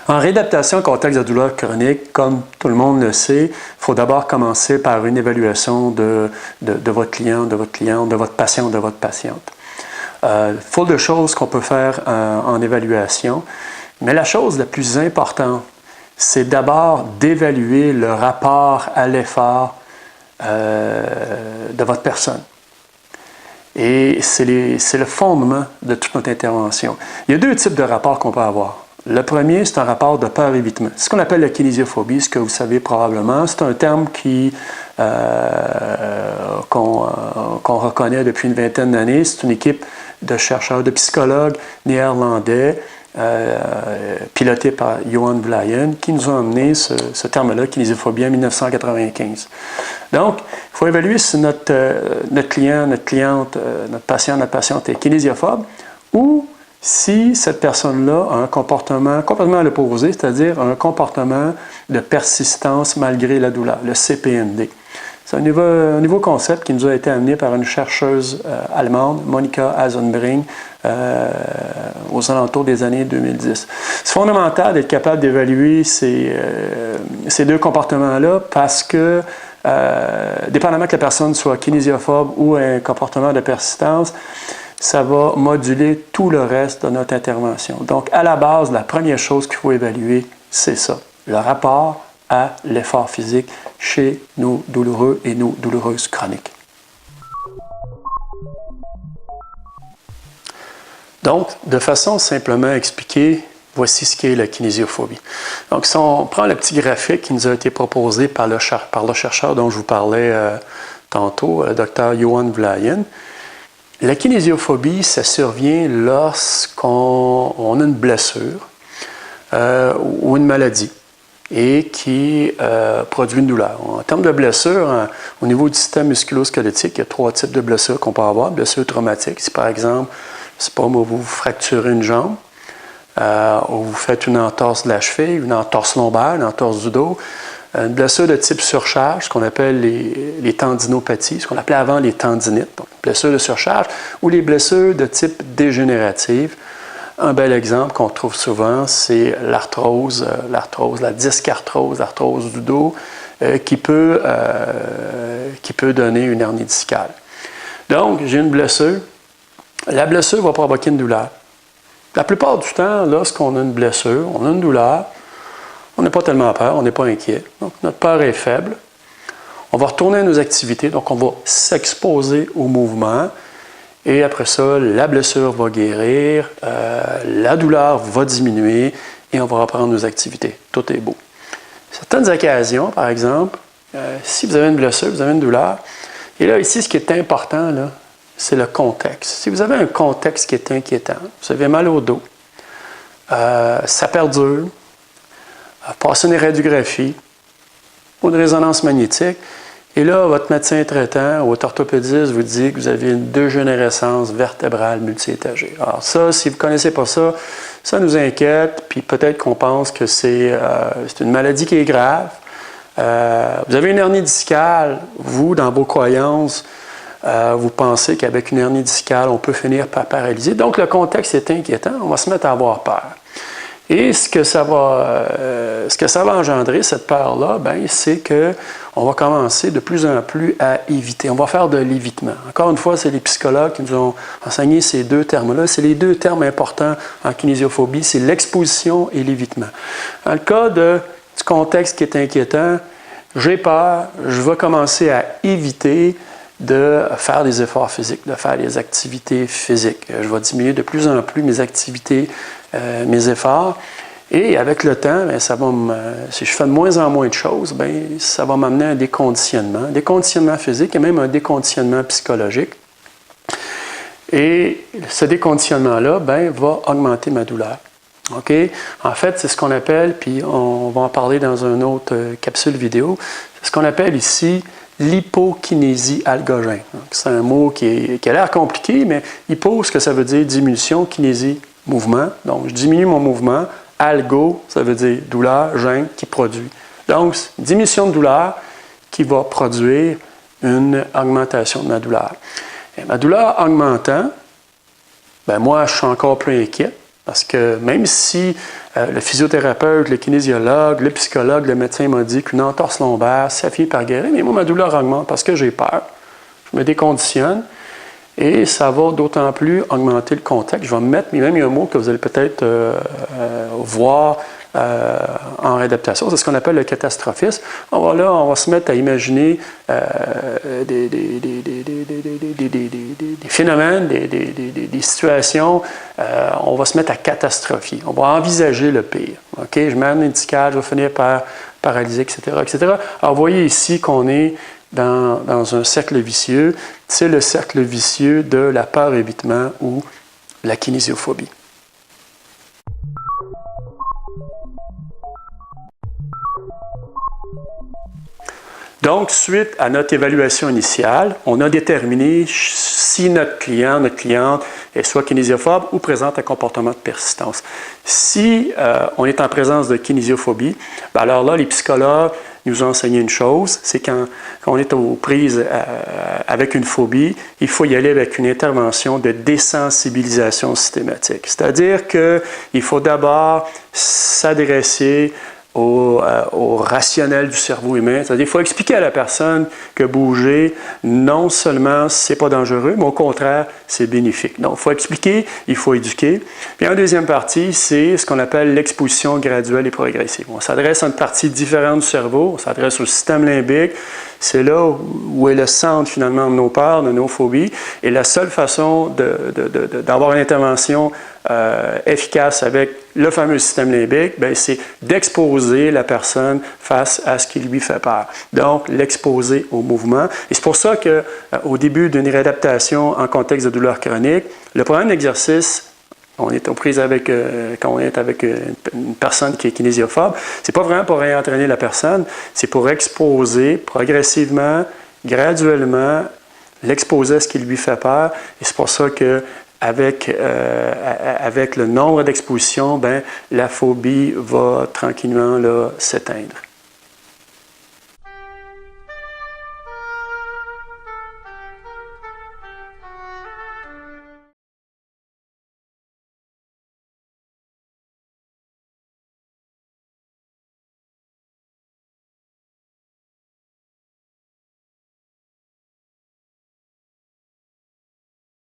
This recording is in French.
En réadaptation au contexte de douleur chronique, comme tout le monde le sait, il faut d'abord commencer par une évaluation de votre client, de votre cliente, de votre patient, de votre patiente. Full de choses qu'on peut faire en évaluation, mais la chose la plus importante, c'est d'abord d'évaluer le rapport à l'effort de votre personne. Et c'est le fondement de toute notre intervention. Il y a deux types de rapports qu'on peut avoir. Le premier, c'est un rapport de peur-évitement. C'est ce qu'on appelle la kinésiophobie, ce que vous savez probablement. C'est un terme qu'on reconnaît depuis une vingtaine d'années. C'est une équipe de chercheurs, de psychologues néerlandais, pilotée par Johan Vlayen, qui nous ont amené ce terme-là, kinésiophobie, en 1995. Donc, il faut évaluer si notre client, notre cliente, notre patient, notre patiente est kinésophobe ou si cette personne-là a un comportement complètement à l'opposé, c'est-à-dire un comportement de persistance malgré la douleur, le CPMD. C'est un nouveau concept qui nous a été amené par une chercheuse allemande, Monika Hasenbring, aux alentours des années 2010. C'est fondamental d'être capable d'évaluer ces deux comportements-là parce que, dépendamment que la personne soit kinésophobe ou un comportement de persistance, ça va moduler tout le reste de notre intervention. Donc, à la base, la première chose qu'il faut évaluer, c'est ça, le rapport à l'effort physique chez nos douloureux et nos douloureuses chroniques. Donc, de façon simplement expliquée, voici ce qu'est la kinésiophobie. Donc, si on prend le petit graphique qui nous a été proposé par le chercheur dont je vous parlais tantôt, le Dr. Johan Vlayen, la kinésiophobie, ça survient lorsqu'on a une blessure ou une maladie et qui produit une douleur. En termes de blessure, au niveau du système musculo-squelettique, il y a 3 types de blessures qu'on peut avoir. Blessure traumatique, si par exemple, je ne sais pas, vous fracturez une jambe, ou vous faites une entorse de la cheville, une entorse lombaire, une entorse du dos, une blessure de type surcharge, ce qu'on appelle les tendinopathies, ce qu'on appelait avant les tendinites, donc blessure de surcharge, ou les blessures de type dégénérative. Un bel exemple qu'on trouve souvent, c'est l'arthrose, la discarthrose, l'arthrose du dos, qui peut donner une hernie discale. Donc, j'ai une blessure. La blessure va provoquer une douleur. La plupart du temps, lorsqu'on a une blessure, on a une douleur, on n'a pas tellement peur, on n'est pas inquiet. Donc, notre peur est faible. On va retourner à nos activités, donc on va s'exposer au mouvement. Et après ça, la blessure va guérir, la douleur va diminuer et on va reprendre nos activités. Tout est beau. Certaines occasions, par exemple, si vous avez une blessure, vous avez une douleur, et là, ici, ce qui est important, là, c'est le contexte. Si vous avez un contexte qui est inquiétant, vous avez mal au dos, ça perdure, passez une radiographie ou une résonance magnétique, et là, votre médecin traitant ou votre orthopédiste vous dit que vous avez une dégénérescence vertébrale multi-étagée. Alors ça, si vous ne connaissez pas ça, ça nous inquiète, puis peut-être qu'on pense que c'est une maladie qui est grave. Vous avez une hernie discale, vous, dans vos croyances, vous pensez qu'avec une hernie discale, on peut finir par paralyser. Donc, le contexte est inquiétant, on va se mettre à avoir peur. Et ce que ça va engendrer, cette peur-là, c'est qu'on va commencer de plus en plus à éviter. On va faire de l'évitement. Encore une fois, c'est les psychologues qui nous ont enseigné ces deux termes-là. C'est les deux termes importants en kinésiophobie, c'est l'exposition et l'évitement. Dans le cas du contexte qui est inquiétant, j'ai peur, je vais commencer à éviter de faire des efforts physiques, de faire des activités physiques. Je vais diminuer de plus en plus mes activités, mes efforts. Et avec le temps, si je fais de moins en moins de choses, ça va m'amener à un déconditionnement physique et même un déconditionnement psychologique. Et ce déconditionnement-là va augmenter ma douleur. Okay? En fait, c'est ce qu'on appelle, puis on va en parler dans une autre capsule vidéo, c'est ce qu'on appelle ici l'hypokinésie algogène. C'est un mot qui a l'air compliqué, mais hypo, ce que ça veut dire diminution, kinésie, mouvement. Donc, je diminue mon mouvement. Algo, ça veut dire douleur, gène, qui produit. Donc, une diminution de douleur qui va produire une augmentation de ma douleur. Et ma douleur augmentant, moi, je suis encore plus inquiet. Parce que même si le physiothérapeute, le kinésiologue, le psychologue, le médecin m'a dit qu'une entorse lombaire, ça finit par guérir, mais moi, ma douleur augmente parce que j'ai peur. Je me déconditionne et ça va d'autant plus augmenter le contact. Je vais me mettre, mais même il y a un mot que vous allez peut-être voir en réadaptation, c'est ce qu'on appelle le catastrophisme. On va se mettre à imaginer des phénomènes, des situations, on va se mettre à catastrophier. On va envisager le pire. Okay? Je mets une indicale, je vais finir par paralyser, etc., etc. Alors, vous voyez ici qu'on est dans un cercle vicieux. C'est le cercle vicieux de la peur-évitement ou la kinésiophobie. Donc, suite à notre évaluation initiale, on a déterminé si notre client, notre cliente est soit kinésophobe ou présente un comportement de persistance. Si on est en présence de kinésiophobie, alors là, les psychologues nous ont enseigné une chose, c'est quand on est aux prises avec une phobie, il faut y aller avec une intervention de désensibilisation systématique. C'est-à-dire qu'il faut d'abord s'adresser au rationnel du cerveau humain. C'est-à-dire qu'il faut expliquer à la personne que bouger, non seulement c'est pas dangereux, mais au contraire, c'est bénéfique. Donc, il faut expliquer, il faut éduquer. Puis en deuxième partie, c'est ce qu'on appelle l'exposition graduelle et progressive. On s'adresse à une partie différente du cerveau, on s'adresse au système limbique. C'est là où est le centre, finalement, de nos peurs, de nos phobies. Et la seule façon d'avoir une intervention efficace avec le fameux système limbique, c'est d'exposer la personne face à ce qui lui fait peur. Donc, l'exposer au mouvement. Et c'est pour ça qu'au début d'une réadaptation en contexte de douleur chronique, le programme d'exercice, on est aux prises avec, quand on est avec une personne qui est kinésophobe, c'est pas vraiment pour réentraîner la personne, c'est pour exposer progressivement, graduellement, l'exposer à ce qui lui fait peur. Et c'est pour ça que avec le nombre d'expositions, la phobie va tranquillement s'éteindre.